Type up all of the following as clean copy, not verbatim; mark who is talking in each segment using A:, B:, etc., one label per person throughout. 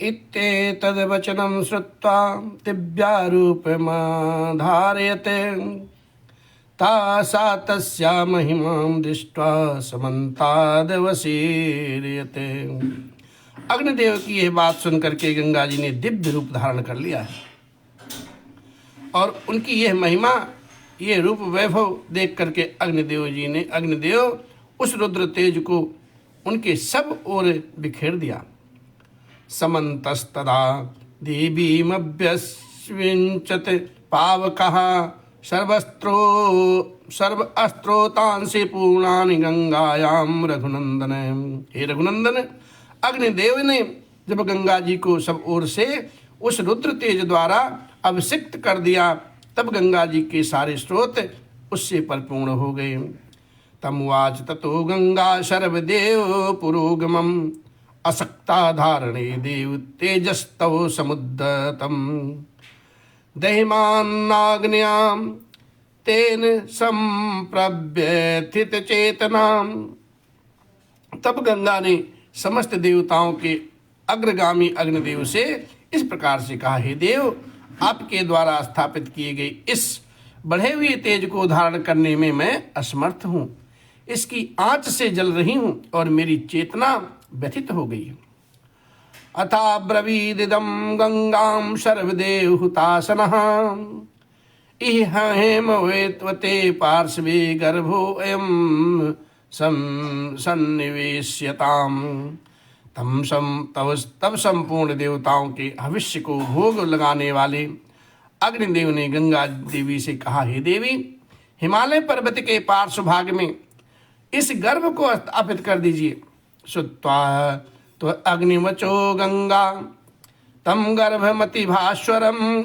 A: इत्येतद्वचनं श्रुत्वा दिव्यारूपमाधारयते सा तस्या महिमां दृष्ट्वा समन्तादवसीर्यते। अग्निदेव की यह बात सुनकर के गंगा जी ने दिव्य रूप धारण कर लिया है और उनकी यह महिमा, ये रूप वैभव देख करके अग्निदेव उस रुद्र तेज को उनके सब ओर बिखेर दिया। समन्तस्तदा देवीमभ्यस्विंचत पावकः सर्वस्त्रोतांसि पूर्णानि गंगायां रघुनंदन। हे रघुनंदन, अग्निदेव ने जब गंगा जी को सब ओर से उस रुद्र तेज द्वारा अभिषिक्त कर दिया, तब गंगा जी के सारे स्रोत उससे परिपूर्ण हो गए। तमुवाच ततो गंगा सर्वदेव पुरोगमम् असक्ता धारणे देव तेजस्तव समुद्दतम दहिमान्नाग्न्यां तेन संप्रव्यथित चेतनाम। तब गंगा ने समस्त देवताओं के अग्रगामी अग्निदेव से इस प्रकार से कहा, हे देव, आपके द्वारा स्थापित किए गए इस बढ़े हुए तेज को धारण करने में मैं असमर्थ हूँ। इसकी आंच से जल रही हूँ और मेरी चेतना व्यथित हो गई। अथा ब्रवीदिदं गंगां सर्वदेव हुतासनः इह हेम वेत्वते पार्श्वे गर्भो अयं सन्निवेश्यताम्। तब संपूर्ण देवताओं के भविष्य को भोग लगाने वाले अग्निदेव ने गंगा देवी से कहा, हे देवी, हिमालय पर्वत के पार्श्व भाग में इस गर्भ को स्थापित कर दीजिए। श्रुत्वा तो अग्निवचो गंगा तम गर्भमति भास्वरम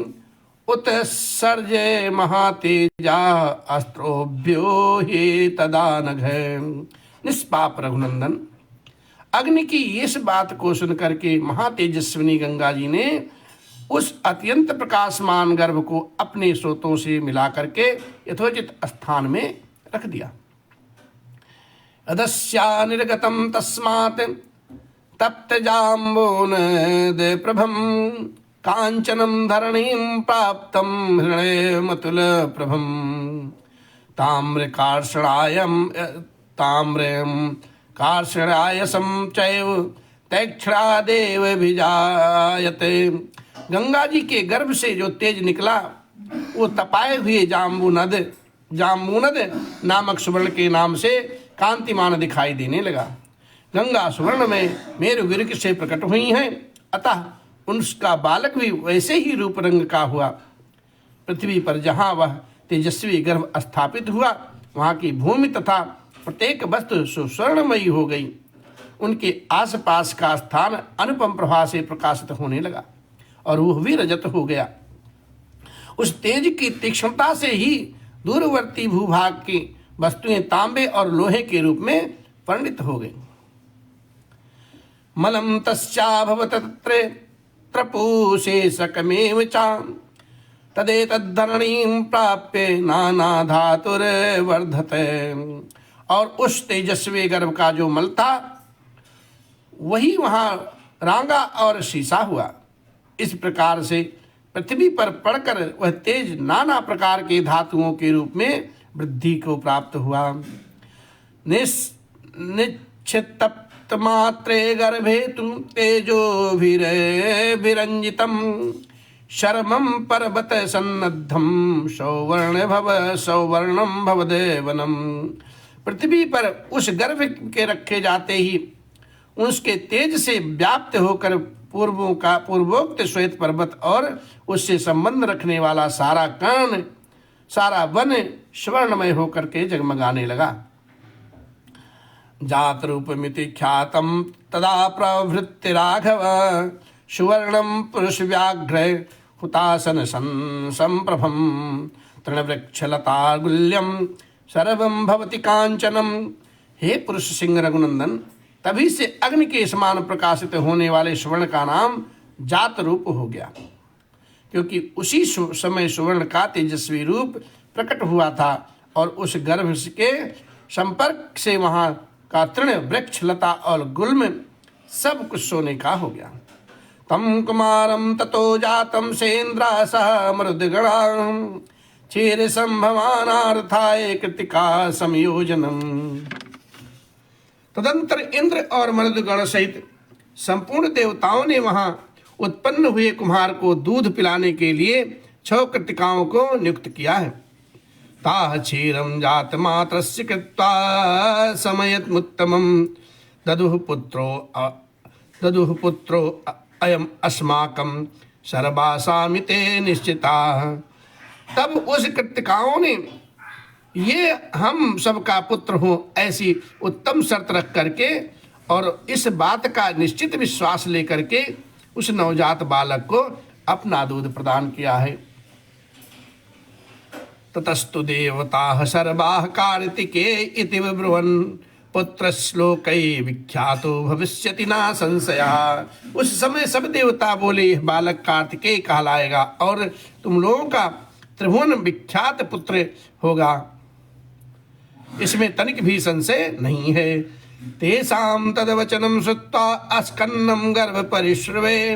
A: उत्सर्जय महातेजा अस्त्रोभ्यो हे तदा नघ। निष्पाप रघुनंदन, अग्नि की इस बात को सुनकर के महातेजस्विनी गंगा जी ने उस अत्यंत प्रकाशमान गर्भ को अपने स्रोतों से मिला करके यथोचित स्थान में रख दिया। अदस्या निर्गतम तस्मात् तप्त जाम्बोनद प्रभम कांचनम धरणीं प्राप्तम हृदय मतुल प्रभम ताम्र कार्षणायसम चैव तैक्षणादेव भिजायते। गंगा जी के गर्भ से जो तेज निकला वो तपाए हुए जाम्बूनद नामक सुवर्ण के नाम से कांतिमान दिखाई देने लगा। गंगा सुवर्ण में मेरुगिरिक से प्रकट हुई हैं, अतः उनका बालक भी वैसे ही रूप रंग का हुआ। पृथ्वी पर जहाँ वह तेजस्वी गर्भ स्थापित हुआ, वहाँ की भूमि तथा प्रत्येक वस्तु सुस्वर्णमयी हो गई। उनके आसपास का स्थान अनुपम प्रभा से प्रकाशित होने लगा और वह भी रजत हो गया। उस तेज की तीक्ष्णता से ही दूरवर्ती भूभाग की वस्तुएं तांबे और लोहे के रूप में परिणित हो गई। मलम तस्याभवत तत्र त्रपूशेषकमेव चाम तदेतद्धरणीं प्राप्य नाना धातुर्वर्धते। और उस तेजस्वी गर्भ का जो मल था वही वहाँ रांगा और शीशा हुआ। इस प्रकार से पृथ्वी पर पड़कर वह तेज नाना प्रकार के धातुओं के रूप में वृद्धि को प्राप्त हुआ। निश्चितप्तमात्रे गर्भे तुम तेजोभिरंजितम शर्मं पर्वत सन्नद्धम सौवर्णम भवदेवनम। पृथ्वी पर उस गर्भ के रखे जाते ही उसके तेज से व्याप्त होकर पूर्वोक्त श्वेत पर्वत और उससे संबंध रखने वाला सारा कर्ण, सारा वन स्वर्णमय होकर के जगमगाने लगा। जात रूपमिति ख्यातम तदा प्रवृत्ति राघव सुवर्णम पुरुष व्याघ्र हुतासन संप्रभम तृणवृक्षलता गुल्यम सर्वम भवति कांचनम। हे पुरुष सिंह रघुनंदन, तभी से अग्नि के समान प्रकाशित होने वाले सुवर्ण का नाम जात रूप हो गया, क्योंकि उसी समय सुवर्ण का तेजस्वी रूप प्रकट हुआ था और उस गर्भ के संपर्क से वहाँ का तृण वृक्ष लता और गुल्म सब कुछ सोने का हो गया। तम कुमारम ततो जातम सेन्द्रा सह मृदगणा चेर संभवानार्थाय कृतिका संयोजनम। तदंतर इंद्र और मृदगण सहित संपूर्ण देवताओं ने वहां उत्पन्न हुए कुम्हार को दूध पिलाने के लिए 6 कृतिकाओं को नियुक्त किया है। ताह क्षीरम जात मात्रस्य कृत्वा समयत मुत्तमम ददुः पुत्रो अयम अस्माकं सर्वासामिते निश्चिता। तब उस कृतिकाओं ने ये हम सबका पुत्र हो ऐसी उत्तम शर्त रख करके और इस बात का निश्चित विश्वास लेकर के उस नवजात बालक को अपना दूध प्रदान किया है। ततस्तु देवताः सर्वाः कार्तिके इति ब्रुवन् पुत्र श्लोकै विख्यातो भविष्यति ना संशयः। उस समय सब देवता बोले यह बालक कार्तिकेय कहलाएगा और तुम लोगों का त्रिभुवन विख्यात पुत्र होगा, इसमें तनिक भी संशय नहीं है। तेषां तद्वचनं श्रुत्वा अस्कन्नं गर्भ परिश्रवे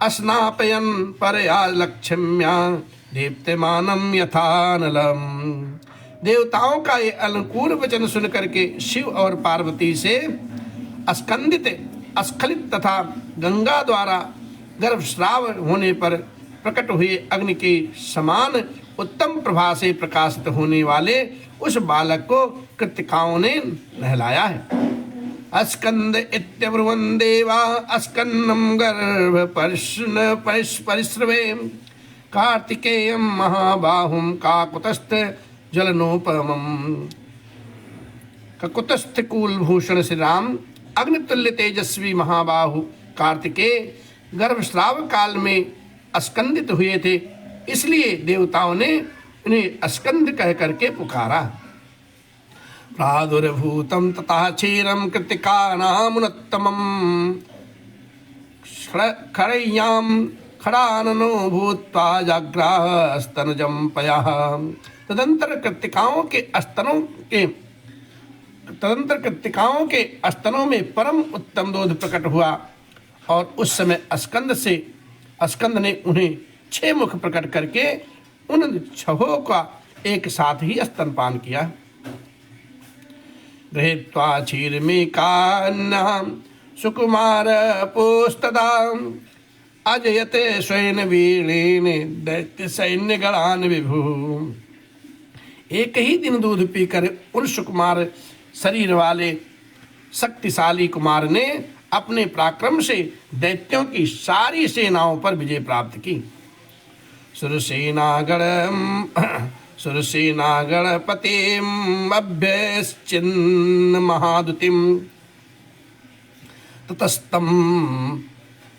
A: अस्नापयन् परया लक्ष्म्या दीप्यमानं यथानलम्। देवताओं का ये अनुकूल वचन सुन करके शिव और पार्वती से अस्खलित तथा गंगा द्वारा गर्भस्राव होने पर प्रकट हुए अग्नि के समान उत्तम प्रभा से प्रकाशित होने वाले उस बालक को कृतिकाओं ने नहलाया है। अस्कंद इत्यब्रुवन् देवा अस्कन्नं गर्भ परिश्रवे कार्तिकेयं महाबाहुं काकुतस्थ जलनोपमम्। ककुतस्थ कुलभूषण श्री राम अग्नितुल्य तेजस्वी महाबाहु कार्तिकेय गर्भस्राव काल में अस्कंदित हुए थे, इसलिए देवताओं ने उन्हें अस्कंद कह करके पुकारा। प्रादुर्भूतं ततः क्षीरं कृतिकानामुत्तमं खरय्यां खडाननो भूत्वा जाग्रास्तनुजं पयः। तदंतर कृतिकाओं के स्तनों में परम उत्तम दूध प्रकट हुआ और उस समय अस्कंद ने उन्हें 6 मुख प्रकट करके उन 6 का एक साथ ही स्तनपान किया। गृहीत्वा क्षीरमेकान्नां सुकुमार पोस्तदा अजयते स्वयं वीरेण दैत्य सैन्य गणान विभु। एक ही दिन दूध पीकर उन सुकुमार शरीर वाले शक्तिशाली कुमार ने अपने पराक्रम से दैत्यों की सारी सेनाओं पर विजय प्राप्त की। सुरसेनागणपतिम् अभ्यश्चिन्न महादुतिम्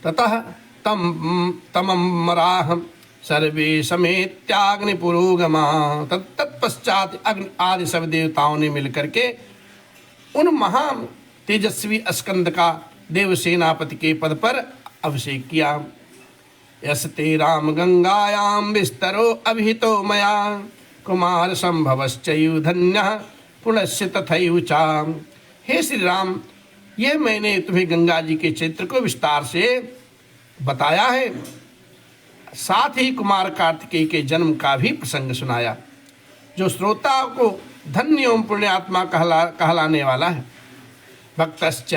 A: ततः तममराह सर्वे समेत्याग्निपुरोगमा। तत्पश्चात अग्नि आदि सब देवताओं ने मिलकर के उन महान तेजस्वी अस्कंद का देव सेनापति के पद पर अभिषेक किया। यस्ते राम गंगायां विस्तरो अभिहितो मया कुमार संभवश्चैव धन्यः पुनश्च तथैव चा। हे श्री राम, यह मैंने तुम्हें गंगा जी के चरित्र को विस्तार से बताया है, साथ ही कुमार कार्तिकेय के जन्म का भी प्रसंग सुनाया, जो श्रोता को धन्य एवं पुण्यात्मा कहलाने वाला है। भक्तश्च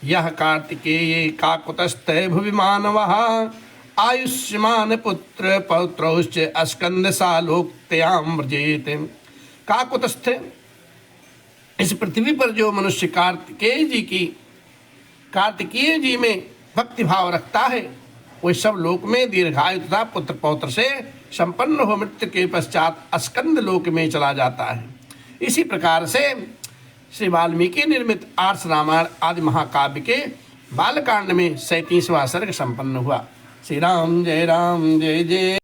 A: यह कार्तिकेय काकुतस्थ भुवि मानवः आयुष्मान पुत्र पौत्रौश्च अस्कंद सालोक्त्याम व्रजेत। काकुतस्थ, इस पृथ्वी पर जो मनुष्य कार्तिकेय जी में भक्ति भाव रखता है, वह सब लोक में दीर्घायु तथा पुत्र पौत्र से संपन्न हो मृत्यु के पश्चात अस्कंद लोक में चला जाता है। इसी प्रकार से श्री वाल्मीकि निर्मित आर्ष रामायण आदि महाकाव्य के बालकांड में 37वां सर्ग संपन्न हुआ। श्री राम जय जय।